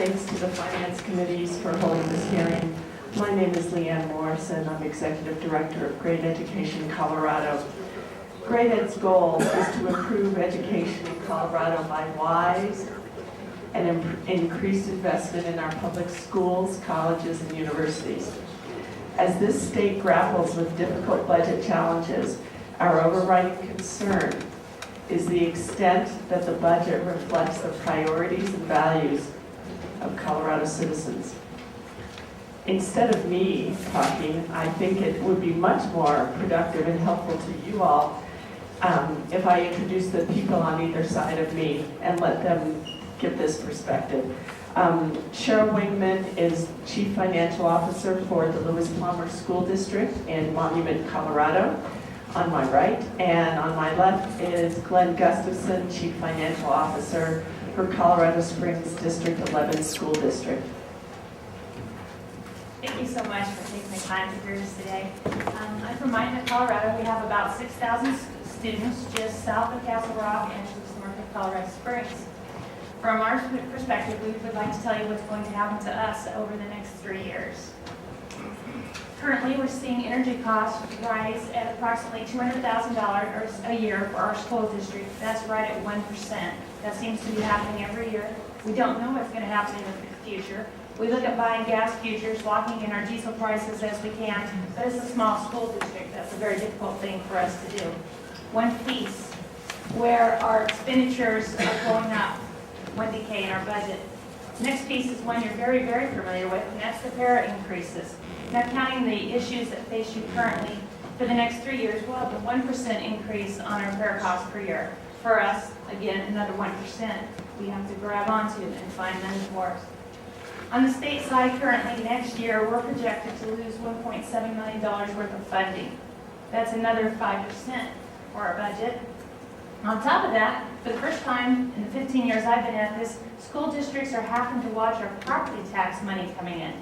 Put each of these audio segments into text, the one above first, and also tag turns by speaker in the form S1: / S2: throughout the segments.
S1: Thanks to the Finance Committees for holding this hearing. My name is Liane Morrison. I'm Executive Director of Great Education Colorado. Great Ed's goal is to improve education in Colorado by wise and increased investment in our public schools, colleges, and universities. As this state grapples with difficult budget challenges, our overriding concern is the extent that the budget reflects the priorities and values of Colorado citizens. Instead of me talking, I think it would be much more productive and helpful to you all if I introduce the people on either side of me and let them give this perspective. Cheryl Wangeman is Chief Financial Officer for the Lewis Palmer School District in Wangeman, Colorado, on my right. And on my left is Glen Gustafson, Chief Financial Officer for Colorado Springs District 11 School District.
S2: Thank you so much for taking the time to hear us today. I'm from Wangeman, Colorado. We have about 6,000 students just south of Castle Rock and just north of Colorado Springs. From our perspective, we would like to tell you what's going to happen to us over the next 3 years. Currently, we're seeing energy costs rise at approximately $200,000 a year for our school district. That's right at 1%. That seems to be happening every year. We don't know what's going to happen in the future. We look at buying gas futures, locking in our diesel prices as we can, but it's a small school district. That's a very difficult thing for us to do. One piece where our expenditures are going up, one decay in our budget. Next piece is one you're very, very familiar with, and that's the para increases. Now, counting the issues that face you currently, for the next 3 years, we'll have a 1% increase on our para costs per year. For us, again, another 1% we have to grab onto and find money for. On the state side, currently, next year, we're projected to lose $1.7 million worth of funding. That's another 5% for our budget. On top of that, for the first time in the 15 years I've been at this, school districts are having to watch our property tax money coming in.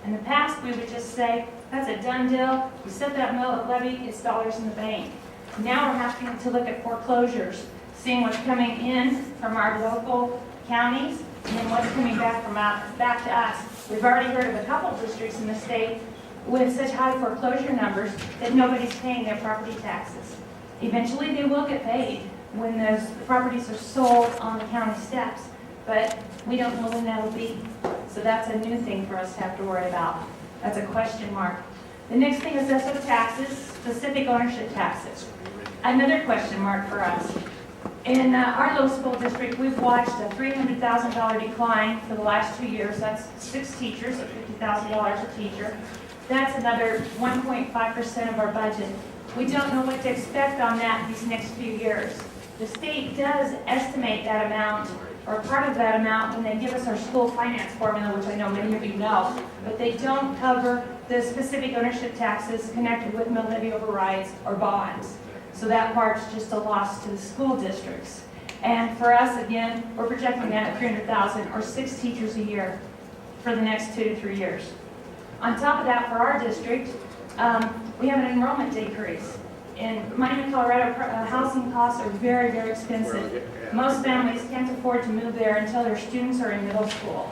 S2: In the past, we would just say, that's a done deal. We set that mill levy, it's dollars in the bank. Now we're having to look at foreclosures, seeing what's coming in from our local counties and then what's coming back to us. We've already heard of a couple districts in the state with such high foreclosure numbers that nobody's paying their property taxes. Eventually, they will get paid when those properties are sold on the county steps, but we don't know when that'll be. So that's a new thing for us to have to worry about. That's a question mark. The next thing is SO taxes, specific ownership taxes. Another question mark for us. In our little school district, we've watched a $300,000 decline for the last 2 years. That's 6 teachers at $50,000 a teacher. That's another 1.5% of our budget. We don't know what to expect on that these next few years. The state does estimate that amount, or part of that amount, when they give us our school finance formula, which I know many of you know, but they don't cover the specific ownership taxes connected with mill levy overrides or bonds. So that part's just a loss to the school districts. And for us, again, we're projecting that at $300,000 or 6 teachers a year for the next 2 to 3 years. On top of that, for our district, we have an enrollment decrease. In Wangeman, Colorado, housing costs are very, very expensive. Most families can't afford to move there until their students are in middle school.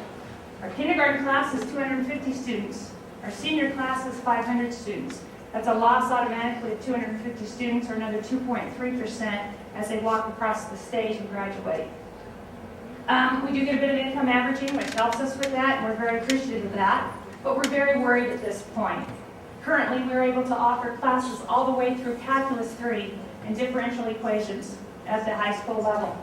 S2: Our kindergarten class is 250 students. Our senior class is 500 students. That's a loss automatically of 250 students, or another 2.3% as they walk across the stage and graduate. We do get a bit of income averaging, which helps us with that, and we're very appreciative of that. But we're very worried at this point. Currently, we're able to offer classes all the way through Calculus 3 and differential equations at the high school level.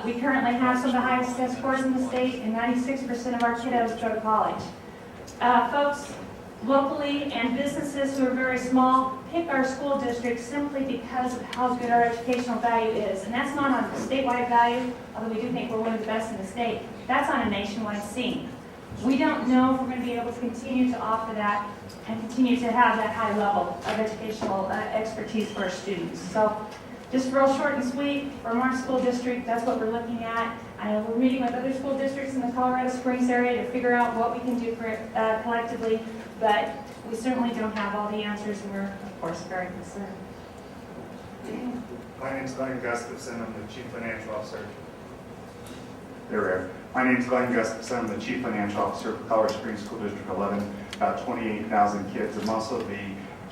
S2: We currently have some of the highest test scores in the state, and 96% of our kiddos go to college. Folks, locally and businesses who are very small pick our school district simply because of how good our educational value is. And that's not on a statewide value, although we do think we're one of the best in the state. That's on a nationwide scene. We don't know if we're going to be able to continue to offer that and continue to have that high level of educational expertise for our students. So just real short and sweet, from our school district, that's what we're looking at. We're meeting with other school districts in the Colorado Springs area to figure out what we can do for collectively, but we certainly don't have all the answers, and we're, of course, very concerned.
S3: My name is Glen Gustafson. I'm the Chief Financial Officer. There, My name is Glen Gustafson. I'm the Chief Financial Officer for Colorado Springs School District 11, about 28,000 kids. I'm also the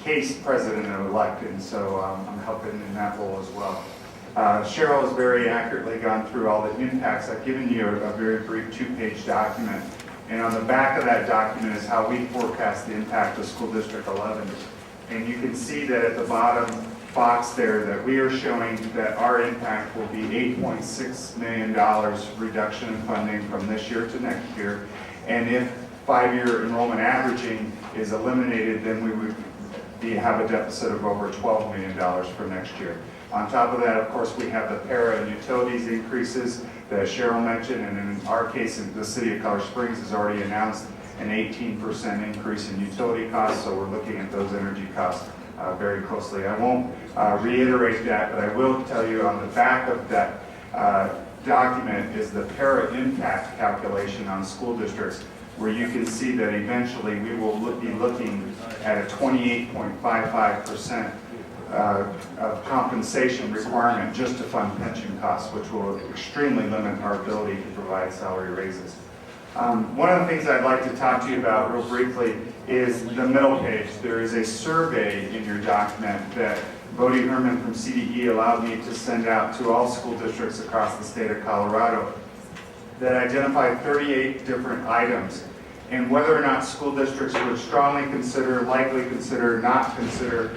S3: case president-elect, and so I'm helping in that role as well. Cheryl has very accurately gone through all the impacts. I've given you a very brief 2-page document, and on the back of that document is how we forecast the impact of School District 11. And you can see that at the bottom box there that we are showing that our impact will be $8.6 million reduction in funding from this year to next year. And if 5-year enrollment averaging is eliminated, then we would have a deficit of over $12 million for next year. On top of that, of course, we have the para and utilities increases that Cheryl mentioned, and in our case, the City of Colorado Springs has already announced an 18% increase in utility costs, so we're looking at those energy costs very closely. I won't reiterate that, but I will tell you on the back of that document is the para impact calculation on school districts, where you can see that eventually we will be looking at a 28.55% of compensation requirement just to fund pension costs, which will extremely limit our ability to provide salary raises. One of the things I'd like to talk to you about real briefly is the middle page. There is a survey in your document that Bodie Herman from CDE allowed me to send out to all school districts across the state of Colorado that identified 38 different items, and whether or not school districts would strongly consider, likely consider, not consider,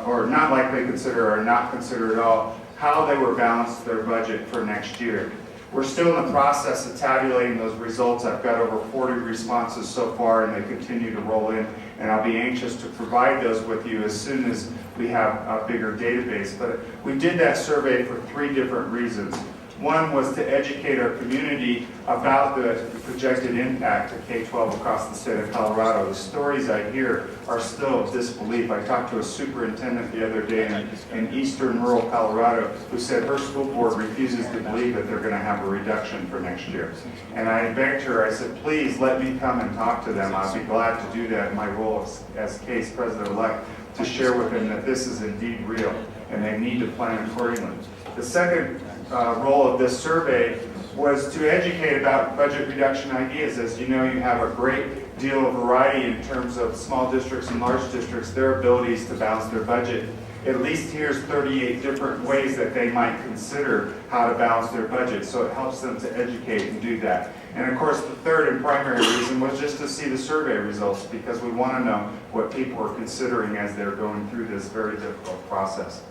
S3: or not likely consider, or not consider at all, how they were balanced their budget for next year. We're still in the process of tabulating those results. I've got over 40 responses so far, and they continue to roll in, and I'll be anxious to provide those with you as soon as we have a bigger database. But we did that survey for 3 different reasons. One was to educate our community about the projected impact of K-12 across the state of Colorado. The stories I hear are still of disbelief. I talked to a superintendent the other day in eastern rural Colorado who said her school board refuses to believe that they're going to have a reduction for next year. And I begged her, I said, please let me come and talk to them. I'll be glad to do that in my role as case president-elect, to share with them that this is indeed real and they need to plan accordingly. The second role of this survey was to educate about budget reduction ideas. As you know, you have a great deal of variety in terms of small districts and large districts, their abilities to balance their budget. At least here's 38 different ways that they might consider how to balance their budget, so it helps them to educate and do that. And of course, the third and primary reason was just to see the survey results, because we want to know what people are considering as they're going through this very difficult process.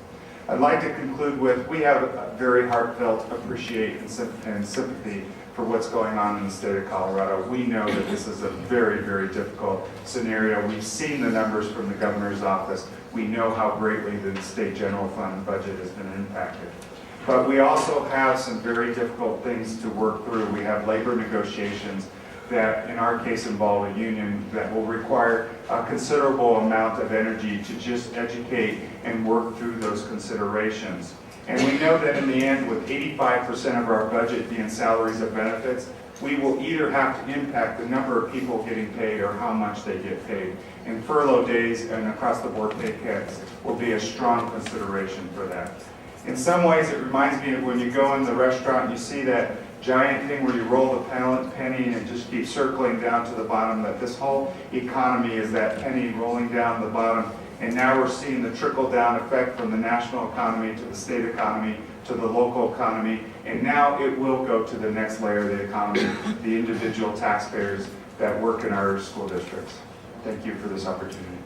S3: I'd like to conclude with, we have a very heartfelt appreciation and sympathy for what's going on in the state of Colorado. We know that this is a very, very difficult scenario. We've seen the numbers from the governor's office. We know how greatly the state general fund budget has been impacted. But we also have some very difficult things to work through. We have labor negotiations that in our case involve a union that will require a considerable amount of energy to just educate and work through those considerations. And we know that in the end, with 85% of our budget being salaries and benefits, we will either have to impact the number of people getting paid or how much they get paid. And furlough days and across the board pay cuts will be a strong consideration for that. In some ways, it reminds me of when you go in the restaurant and you see that giant thing where you roll the penny and it just keeps circling down to the bottom, that this whole economy is that penny rolling down the bottom. And now we're seeing the trickle-down effect from the national economy to the state economy to the local economy. And now it will go to the next layer of the economy, the individual taxpayers that work in our school districts. Thank you for this opportunity.